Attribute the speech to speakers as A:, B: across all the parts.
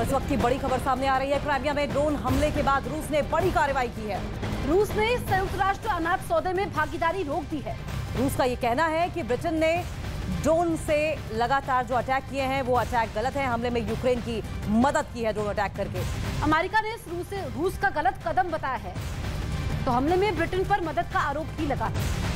A: इस वक्त की बड़ी खबर सामने आ रही है। क्राइमिया में ड्रोन हमले के बाद रूस ने बड़ी कार्रवाई की है।
B: रूस ने संयुक्त राष्ट्र अनाथ सौदे में भागीदारी रोक दी है।
A: रूस का ये कहना है कि ब्रिटेन ने ड्रोन से लगातार जो अटैक किए हैं वो अटैक गलत है। हमले में यूक्रेन की मदद की है ड्रोन अटैक करके।
B: अमेरिका ने रूस का गलत कदम बताया है, तो हमले में ब्रिटेन पर मदद का आरोप भी लगा है।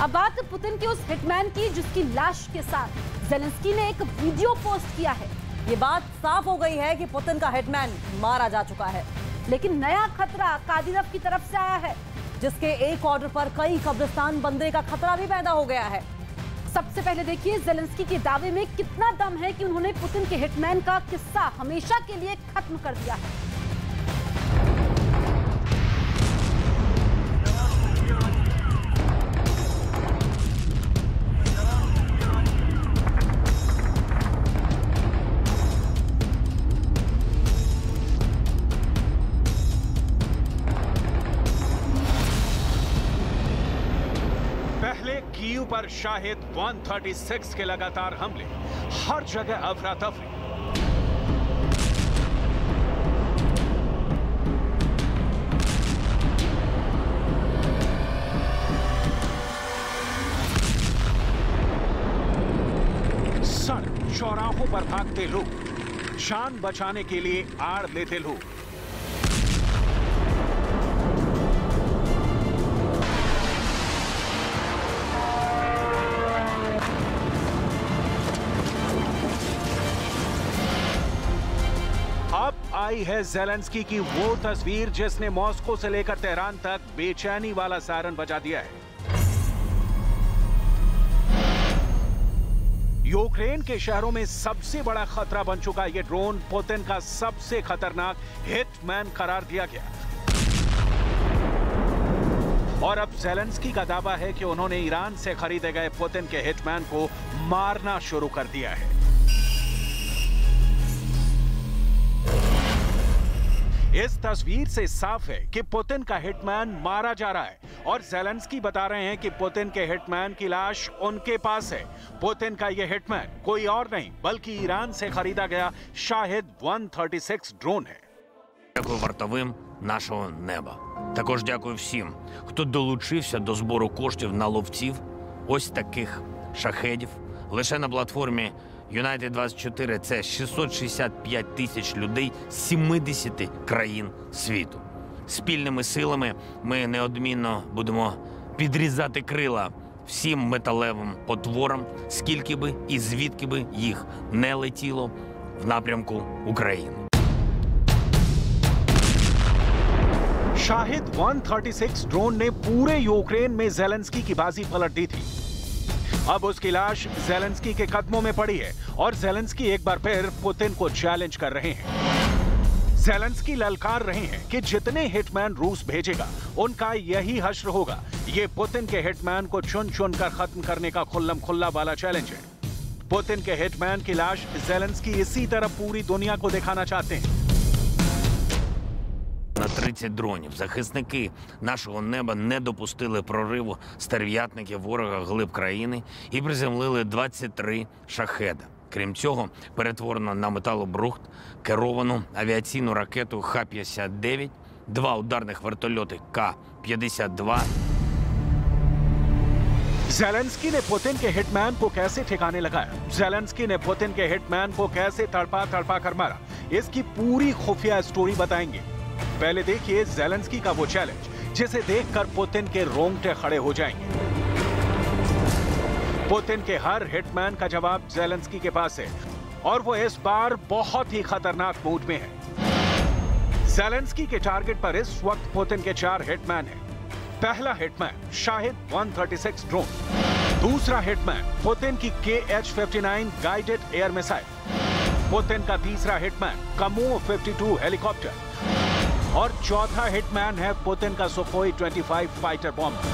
B: अब बात पुतिन के उस हिटमैन की जिसकी लाश के साथ ज़ेलेंस्की ने एक वीडियो पोस्ट किया है।
A: ये बात साफ हो गई है कि पुतिन का हिटमैन मारा जा चुका है,
B: लेकिन नया खतरा कादिरोव की तरफ से आया है,
A: जिसके एक ऑर्डर पर कई कब्रिस्तान बनने का खतरा भी पैदा हो गया है।
B: सबसे पहले देखिए ज़ेलेंस्की के दावे में कितना दम है कि उन्होंने पुतिन के हिटमैन का किस्सा हमेशा के लिए खत्म कर दिया है।
C: कीव पर शाहिद 136 के लगातार हमले, हर जगह अफरा तफरी। सड़क चौराहों पर भागते लोग, जान बचाने के लिए आड़ लेते लोग। आई है ज़ेलेंस्की की वो तस्वीर जिसने मॉस्को से लेकर तेहरान तक बेचैनी वाला सायरन बजा दिया है। यूक्रेन के शहरों में सबसे बड़ा खतरा बन चुका ये ड्रोन पुतिन का सबसे खतरनाक हिटमैन करार दिया गया। और अब ज़ेलेंस्की का दावा है कि उन्होंने ईरान से खरीदे गए पुतिन के हिटमैन को मारना शुरू कर दिया है। इस तस्वीर से साफ है कि पुतिन का हिटमैन मारा जा रहा है और ज़ेलेंस्की बता रहे हैं कि पुतिन के हिटमैन की लाश उनके पास है। पुतिन का यह हिटमैन कोई और नहीं बल्कि ईरान से खरीदा गया शाहिद 136 ड्रोन है।
D: Дякую вартовим нашого неба. Також дякую всім, хто долучився до збору коштів на ловців ось таких шахедів. Лише на платформі United24 це 665 тисяч людей з 70 країн світу. Спільними силами ми неодмінно будемо підрізати крила всім металевим потворам, скільки би і звідки би їх не летіло в напрямку України.
C: शाहिद 136 ड्रोन ने पूरे यूक्रेन में ज़ेलेंस्की की बाजी पलट दी थी। अब उसकी लाश ज़ेलेंस्की के कदमों में पड़ी है और ज़ेलेंस्की एक बार फिर पुतिन को चैलेंज कर रहे हैं। ज़ेलेंस्की ललकार रहे हैं कि जितने हिटमैन रूस भेजेगा उनका यही हश्र होगा। ये पुतिन के हिटमैन को चुन चुन कर खत्म करने का खुल्लम खुल्ला वाला चैलेंज है। पुतिन के हिटमैन की लाश ज़ेलेंस्की इसी तरह पूरी दुनिया को दिखाना चाहते हैं।
D: На 30 дронів захисники нашого неба не допустили прориву стерв'ятників ворога глиб країни і приземлили 23 шахеда. Крім цього, перетворено на металобрухт керовану авіаційну ракету Х-59, 2 ударних вертольоти К-52.
C: ज़ेलेंस्की ने पुतिन के हिटमैन को कैसे ठिकाने लगाया, ज़ेलेंस्की ने पुतिन के हिटमैन को कैसे तड़पा तड़पा कर मारा, इसकी पूरी खुफिया स्टोरी बताएंगे। पहले देखिए ज़ेलेंस्की का वो चैलेंज जिसे देखकर पुतिन के रोंगटे खड़े हो जाएंगे। पुतिन के हर हिटमैन का जवाब ज़ेलेंस्की के पास है और वो इस बार बहुत ही खतरनाक मूड में है। ज़ेलेंस्की के टारगेट पर इस वक्त पुतिन के 4 हिटमैन हैं। पहला हिटमैन शाहिद 136 ड्रोन, दूसरा हिटमैन पुतिन की KH-59 guided air missile, Putin का तीसरा हिटमैन कमो 52 हेलीकॉप्टर और चौथा हिटमैन है पुतिन का सुखोई 25 फाइटर बॉम्बर।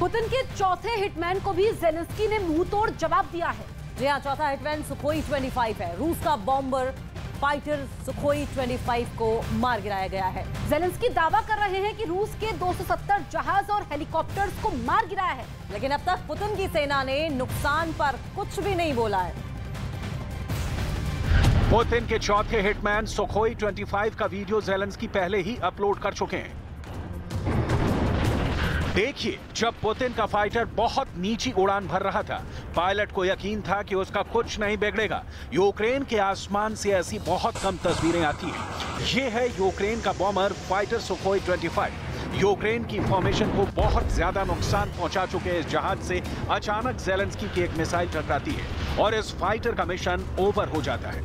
B: पुतिन के चौथे हिटमैन को भी ज़ेलेंस्की ने मुंह तोड़ जवाब दिया है।
A: जी हाँ, चौथा हिटमैन सुखोई 25 है। रूस का बॉम्बर फाइटर सुखोई 25 को मार गिराया गया है।
B: ज़ेलेंस्की दावा कर रहे हैं कि रूस के 270 जहाज और हेलीकॉप्टर्स को मार गिराया है,
A: लेकिन अब तक पुतिन की सेना ने नुकसान पर कुछ भी नहीं बोला है।
C: पुतिन के चौथे हिटमैन सुखोई 25 का वीडियो ज़ेलेंस्की पहले ही अपलोड कर चुके हैं। देखिए, जब पुतिन का फाइटर बहुत नीची उड़ान भर रहा था, पायलट को यकीन था कि उसका कुछ नहीं बिगड़ेगा। यूक्रेन के आसमान से ऐसी बहुत कम तस्वीरें आती हैं। ये है यूक्रेन का बॉमर फाइटर सुखोई 25। यूक्रेन की फॉर्मेशन को बहुत ज्यादा नुकसान पहुंचा चुके इस जहाज से अचानक ज़ेलेंस्की की एक मिसाइल टकराती है और इस फाइटर का मिशन ओवर हो जाता है।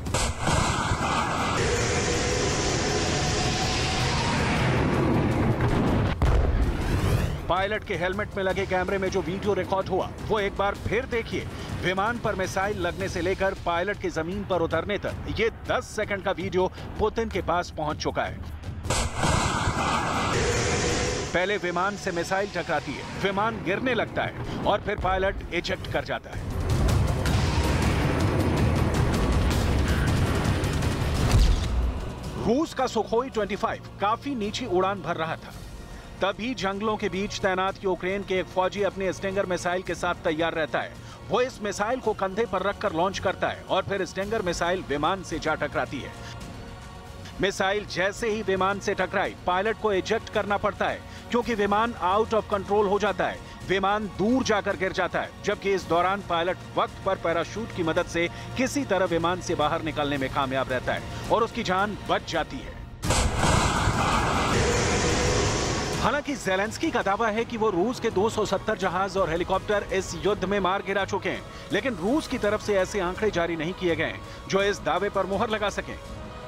C: पायलट के हेलमेट में लगे कैमरे में जो वीडियो रिकॉर्ड हुआ वो एक बार फिर देखिए। विमान पर मिसाइल लगने से लेकर पायलट के जमीन पर उतरने तक ये 10 सेकंड का वीडियो पुतिन के पास पहुंच चुका है। पहले विमान से मिसाइल टकराती है, विमान गिरने लगता है और फिर पायलट इजेक्ट कर जाता है। रूस का सुखोई 25 काफी नीची उड़ान भर रहा था। तभी जंगलों के बीच तैनात यूक्रेन के एक फौजी अपने स्टिंगर मिसाइल के साथ तैयार रहता है। वो इस मिसाइल को कंधे पर रखकर लॉन्च करता है और फिर स्टिंगर मिसाइल विमान से जा टकराती है। मिसाइल जैसे ही विमान से टकराई, पायलट को इजेक्ट करना पड़ता है क्योंकि विमान आउट ऑफ कंट्रोल हो जाता है। विमान दूर जाकर गिर जाता है, जबकि इस दौरान पायलट वक्त पर पैराशूट की मदद से किसी तरह विमान से बाहर निकलने में कामयाब रहता है और उसकी जान बच जाती है। हालांकि ज़ेलेंस्की का दावा है कि वो रूस के 270 जहाज और हेलीकॉप्टर इस युद्ध में मार गिरा चुके हैं, लेकिन रूस की तरफ से ऐसे आंकड़े जारी नहीं किए गए जो इस दावे पर मुहर लगा सकें।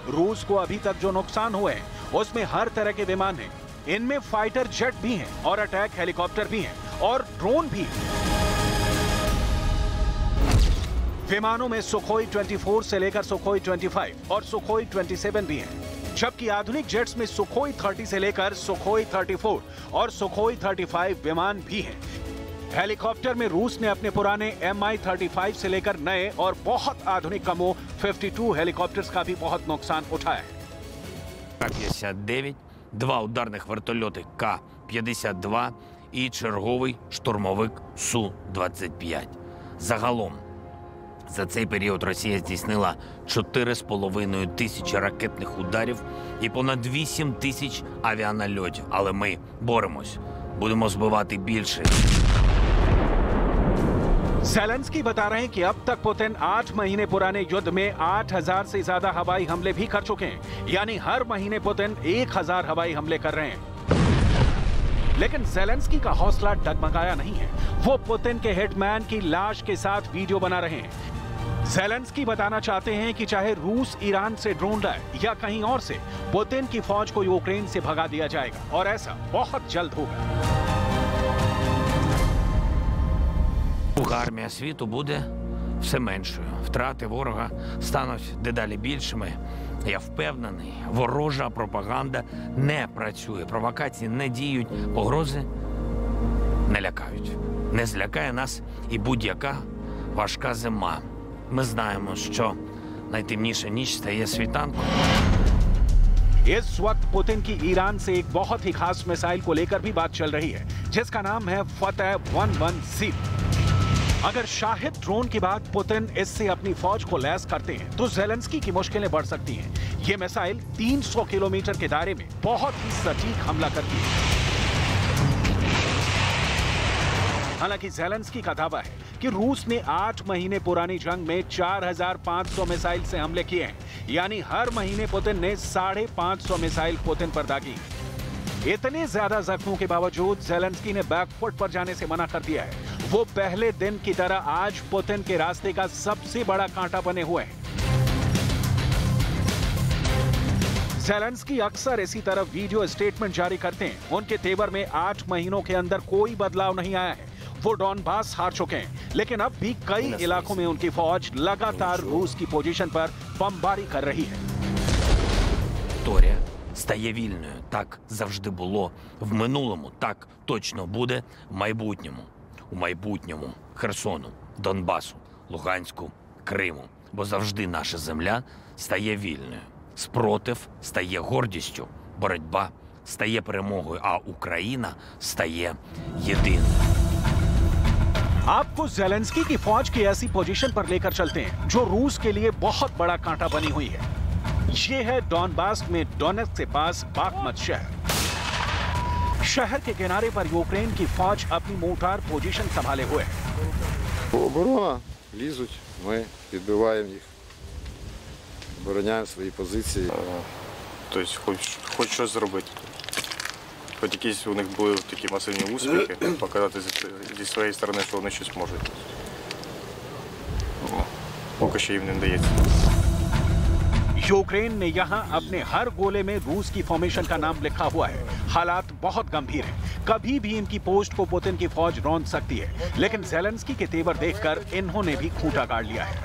C: रूस को अभी तक जो नुकसान हुए हैं उसमें हर तरह के विमान हैं। इनमें फाइटर जेट भी हैं और अटैक हेलीकॉप्टर भी हैं और ड्रोन भी हैं। विमानों में सुखोई 24 से लेकर सुखोई 25 और सुखोई 27 भी हैं, जबकि आधुनिक जेट्स में सुखोई 30 से लेकर सुखोई 34 और सुखोई 35 विमान भी हैं। हेलीकॉप्टर में रूस ने अपने पुराने Mi-35 से लेकर नए और बहुत आधुनिक कमो 52 हेलीकॉप्टर्स का भी बहुत नुकसान उठाया है।
D: К-59, 2 ударних вертольоти К-52 і черговий штурмовик Су-25. Загалом за цей період Росія здійснила 4,5 тисячі ракетних ударів і понад 8 тисяч авіанальотів. Але ми боремось. Будемо збивати більше.
C: ज़ेलेंस्की बता रहे हैं कि अब तक पुतिन 8 महीने पुराने युद्ध में 8,000 से ज्यादा हवाई हमले भी कर चुके हैं। यानी हर महीने पुतिन 1,000 हवाई हमले कर रहे हैं। लेकिन ज़ेलेंस्की का हौसला डगमगाया नहीं है। वो पुतिन के हिटमैन की लाश के साथ वीडियो बना रहे हैं। ज़ेलेंस्की बताना चाहते हैं कि चाहे रूस ईरान से ड्रोन लाए या कहीं और से, पुतिन की फौज को यूक्रेन से भगा दिया जाएगा और ऐसा बहुत जल्द होगा।
D: Армія світу буде все меншою. Втрати ворога стануть дедалі більшими. Я впевнений, ворожа пропаганда не працює, провокації не діють, погрози не лякають. Не злякає нас і будь-яка важка зима. Ми знаємо, що найтемніша ніч стає світанком.
C: इस वक्त पुतिन की ईरान से एक बहुत ही खास मिसाइल को लेकर भी बात चल रही है, जिसका नाम है फतेह 110। अगर शाहिद ड्रोन के बाद पुतिन इससे अपनी फौज को लैस करते हैं तो ज़ेलेंस्की की मुश्किलें बढ़ सकती हैं। ये मिसाइल 300 किलोमीटर के दायरे में बहुत ही सटीक हमला करती है। हालांकि ज़ेलेंस्की का दावा है कि रूस ने 8 महीने पुरानी जंग में 4,500 मिसाइल से हमले किए हैं, यानी हर महीने पुतिन ने 550 मिसाइल पुतिन पर दागी। इतने ज्यादा जख्मों के बावजूद ज़ेलेंस्की ने बैकफुट पर जाने से मना कर दिया है। वो पहले दिन की तरह आज पुतिन के रास्ते का सबसे बड़ा कांटा बने हुए हैं। ज़ेलेंस्की अक्सर इसी तरह वीडियो स्टेटमेंट जारी करते हैं। उनके तेवर में 8 महीनों के अंदर कोई बदलाव नहीं आया है। वो डॉनबास हार चुके हैं, लेकिन अब भी कई इलाकों में उनकी फौज लगातार रूस की पोजीशन पर बमबारी कर रही है।
D: Торія стає вільною. Так завжди було в минулому, так точно буде в майбутньому. У майбутньому Херсону, Донбасу, Луганську, Криму. бо завжди наша земля стає вільною. Спротив стає гордістю, боротьба стає перемогою, а Україна стає єдиною.
C: आपको जेलेंस्की की फौज की ऐसी पोजीशन पर लेकर चलते हैं जो रूस के लिए बहुत बड़ा कांटा बनी हुई है। ये है डॉनबास में डोनेट्स्क के पास बाखमत शहर। शहर के किनारे पर यूक्रेन की फौज अपनी मोर्टार पोजीशन संभाले हुए है।
E: Оборона, лізуть, ми відбиваємо їх, обороняємо свої позиції.
F: Тобто хоч щось зробити. Хоч якісь у них були такі масивні успіхи, показати зі своєї сторони, що вони щось можуть. Поки що їм не вдається.
C: यूक्रेन ने यहां अपने हर गोले में रूस की फॉर्मेशन का नाम लिखा हुआ है। हालात बहुत गंभीर हैं। कभी भी इनकी पोस्ट को पुतिन की फौज रौंद सकती है, लेकिन जेलेंस्की के तेवर देखकर इन्होंने भी खूंटा गाड़ लिया है।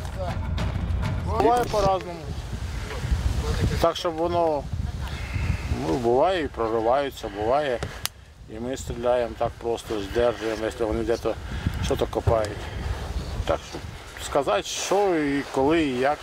G: Буває по-разному. Так, щоб воно, буває і прориваються, буває. І ми стріляємо так просто, здержуємо, якщо вони десь щось копають. Так, щоб сказати, що і коли, і як.